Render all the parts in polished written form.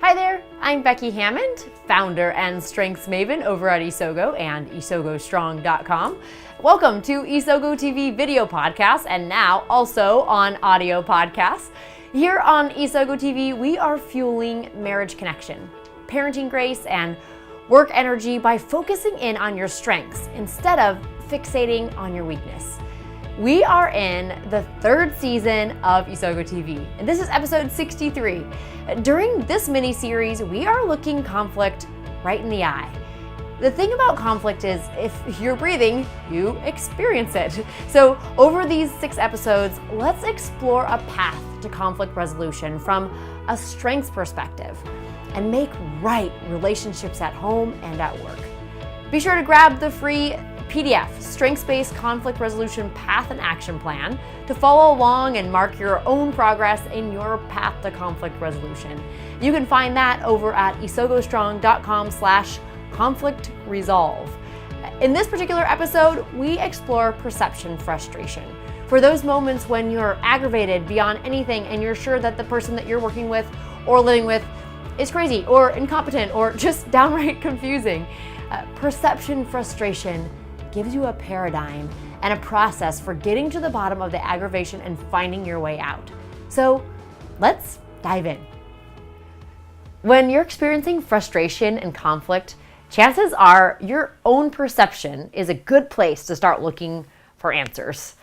Hi there, I'm Becky Hammond, founder and strengths maven over at Isogo and isogostrong.com. Welcome to Isogo TV video podcast and now also on audio podcasts. Here on Isogo TV, we are fueling marriage connection, parenting grace, and work energy by focusing in on your strengths instead of fixating on your weakness. We are in the third season of Isogo TV, and this is episode 63. During this mini-series, we are looking conflict right in the eye. The thing about conflict is if you're breathing, you experience it. So over these 6 episodes, let's explore a path to conflict resolution from a strengths perspective and make right relationships at home and at work. Be sure to grab the free PDF, Strengths-Based Conflict Resolution Path and Action Plan, to follow along and mark your own progress in your path to conflict resolution. You can find that over at isogostrong.com/conflict resolve. In this particular episode, we explore perception frustration. For those moments when you're aggravated beyond anything and you're sure that the person that you're working with or living with is crazy or incompetent or just downright confusing. Perception frustration gives you a paradigm and a process for getting to the bottom of the aggravation and finding your way out. So let's dive in. When you're experiencing frustration and conflict, chances are your own perception is a good place to start looking for answers.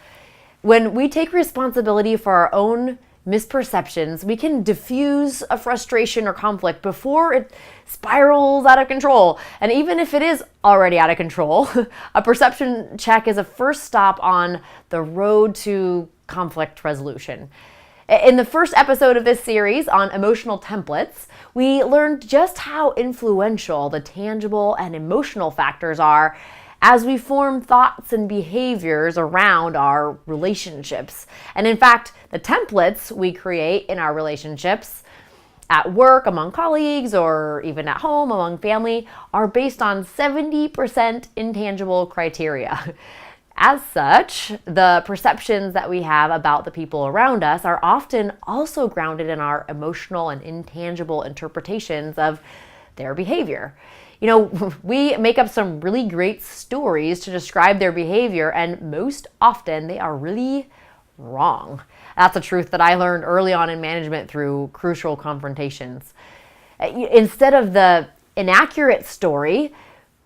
When we take responsibility for our own misperceptions, we can diffuse a frustration or conflict before it spirals out of control. And even if it is already out of control, a perception check is a first stop on the road to conflict resolution. In the first episode of this series on emotional templates, we learned just how influential the tangible and emotional factors are as we form thoughts and behaviors around our relationships. And in fact, the templates we create in our relationships at work, among colleagues, or even at home, among family, are based on 70% intangible criteria. As such, the perceptions that we have about the people around us are often also grounded in our emotional and intangible interpretations of their behavior. You know, we make up some really great stories to describe their behavior, and most often they are really wrong. That's a truth that I learned early on in management through crucial confrontations. Instead of the inaccurate story,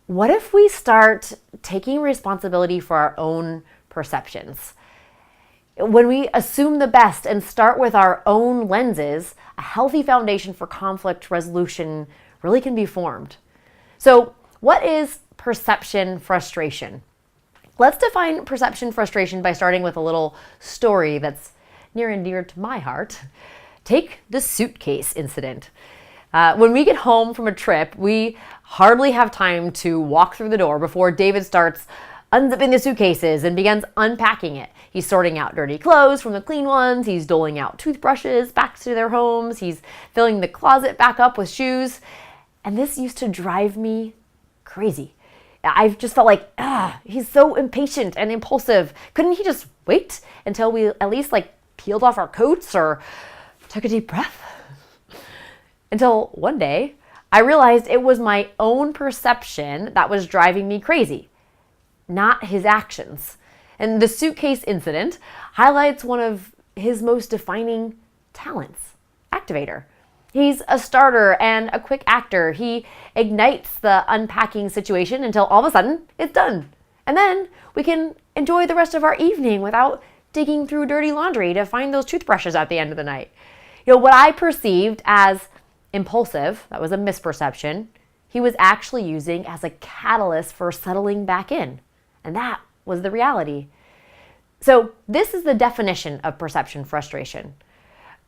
what if we start taking responsibility for our own perceptions? When we assume the best and start with our own lenses, a healthy foundation for conflict resolution really can be formed. So, what is perception frustration? Let's define perception frustration by starting with a little story that's near and dear to my heart. Take the suitcase incident. When we get home from a trip, we hardly have time to walk through the door before David starts unzipping the suitcases and begins unpacking it. He's sorting out dirty clothes from the clean ones. He's doling out toothbrushes back to their homes. He's filling the closet back up with shoes. And this used to drive me crazy. I just felt like, he's so impatient and impulsive. Couldn't he just wait until we at least peeled off our coats or took a deep breath? Until one day, I realized it was my own perception that was driving me crazy, not his actions. And the suitcase incident highlights one of his most defining talents, activator. He's a starter and a quick actor. He ignites the unpacking situation until all of a sudden it's done. And then we can enjoy the rest of our evening without digging through dirty laundry to find those toothbrushes at the end of the night. You know, what I perceived as impulsive, that was a misperception, he was actually using as a catalyst for settling back in. And that was the reality. So this is the definition of perception frustration.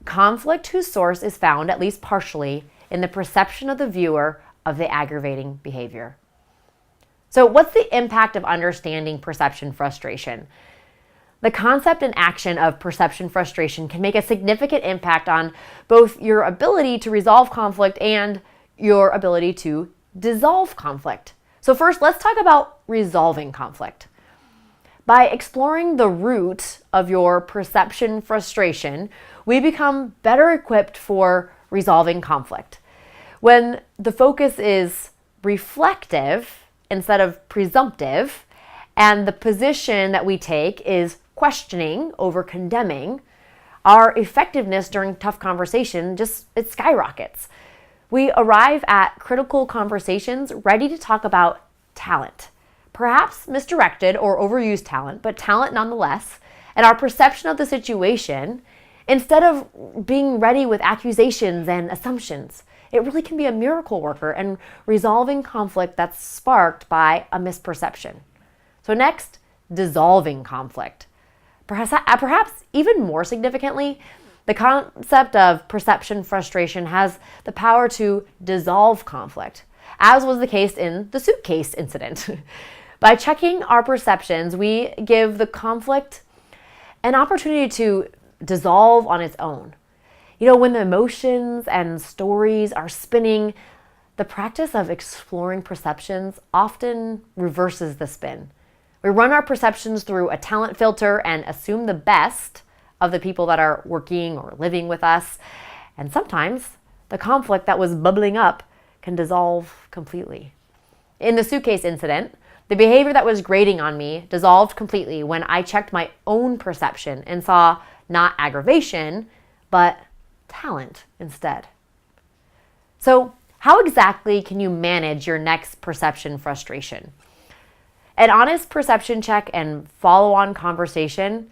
Conflict whose source is found, at least partially, in the perception of the viewer of the aggravating behavior. So what's the impact of understanding perception frustration? The concept and action of perception frustration can make a significant impact on both your ability to resolve conflict and your ability to dissolve conflict. So first, let's talk about resolving conflict. By exploring the root of your perception frustration, we become better equipped for resolving conflict. When the focus is reflective instead of presumptive, and the position that we take is questioning over condemning, our effectiveness during tough conversation it skyrockets. We arrive at critical conversations ready to talk about talent. Perhaps misdirected or overused talent, but talent nonetheless. And our perception of the situation, instead of being ready with accusations and assumptions, it really can be a miracle worker and resolving conflict that's sparked by a misperception. So next, dissolving conflict. Perhaps even more significantly, the concept of perception frustration has the power to dissolve conflict, as was the case in the suitcase incident. By checking our perceptions, we give the conflict an opportunity to dissolve on its own. When the emotions and stories are spinning, the practice of exploring perceptions often reverses the spin. We run our perceptions through a talent filter and assume the best of the people that are working or living with us. And sometimes the conflict that was bubbling up can dissolve completely. In the suitcase incident, the behavior that was grating on me dissolved completely when I checked my own perception and saw not aggravation, but talent instead. So, how exactly can you manage your next perception frustration? An honest perception check and follow-on conversation,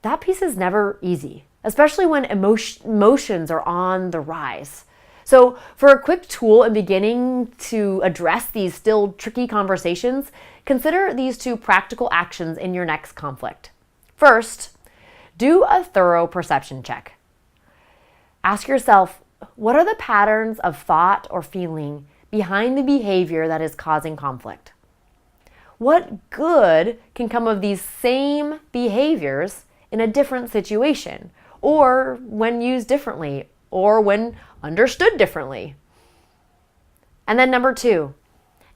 that piece is never easy, especially when emotions are on the rise. So for a quick tool in beginning to address these still tricky conversations, consider these 2 practical actions in your next conflict. First, do a thorough perception check. Ask yourself, what are the patterns of thought or feeling behind the behavior that is causing conflict? What good can come of these same behaviors in a different situation, or when used differently, or when understood differently? And then number 2,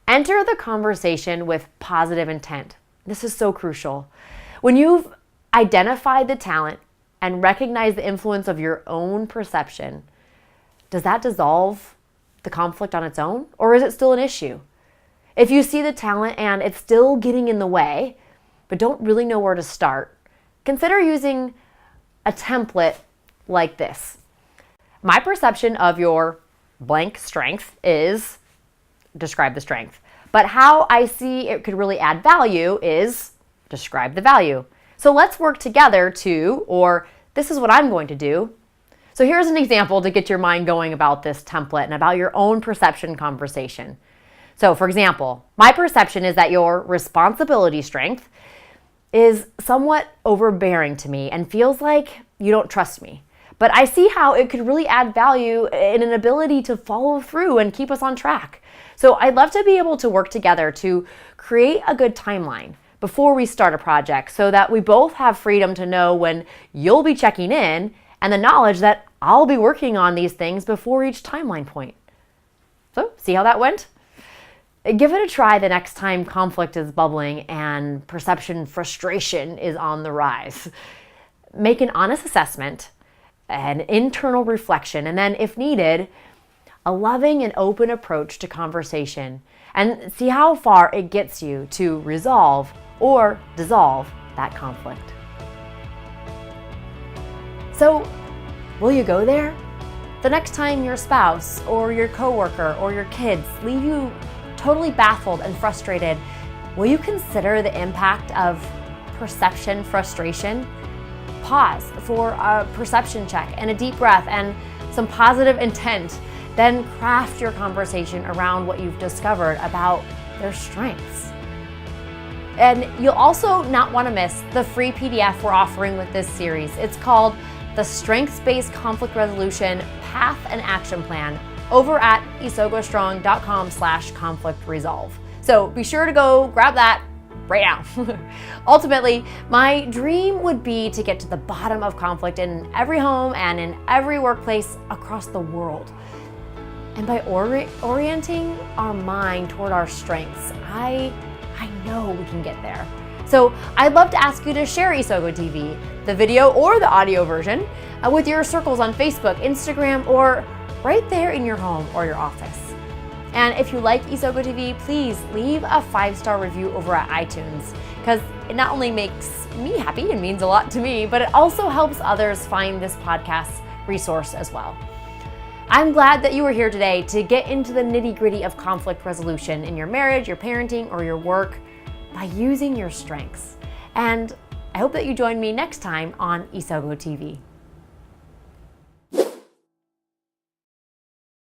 enter the conversation with positive intent. This is so crucial. When you've identified the talent and recognized the influence of your own perception, does that dissolve the conflict on its own, or is it still an issue? If you see the talent and it's still getting in the way, but don't really know where to start, consider using a template like this. My perception of your blank strength is describe the strength. But how I see it could really add value is describe the value. So let's work together or this is what I'm going to do. So here's an example to get your mind going about this template and about your own perception conversation. So for example, my perception is that your responsibility strength is somewhat overbearing to me and feels like you don't trust me. But I see how it could really add value in an ability to follow through and keep us on track. So I'd love to be able to work together to create a good timeline before we start a project so that we both have freedom to know when you'll be checking in and the knowledge that I'll be working on these things before each timeline point. So see how that went? Give it a try the next time conflict is bubbling and perception frustration is on the rise. Make an honest assessment, an internal reflection, and then if needed, a loving and open approach to conversation, and see how far it gets you to resolve or dissolve that conflict. So, will you go there? The next time your spouse or your coworker or your kids leave you totally baffled and frustrated, will you consider the impact of perception frustration? Pause for a perception check and a deep breath and some positive intent. Then craft your conversation around what you've discovered about their strengths. And you'll also not want to miss the free PDF we're offering with this series. It's called the Strengths-Based Conflict Resolution Path and Action Plan over at isogostrong.com/conflict resolve. So be sure to go grab that right now. Ultimately, my dream would be to get to the bottom of conflict in every home and in every workplace across the world. And by orienting our mind toward our strengths, I know we can get there. So I'd love to ask you to share Isogo TV, the video or the audio version, with your circles on Facebook, Instagram, or right there in your home or your office. And if you like Isogo TV, please leave a 5-star review over at iTunes, because it not only makes me happy and means a lot to me, but it also helps others find this podcast resource as well. I'm glad that you were here today to get into the nitty-gritty of conflict resolution in your marriage, your parenting, or your work by using your strengths. And I hope that you join me next time on Isogo TV.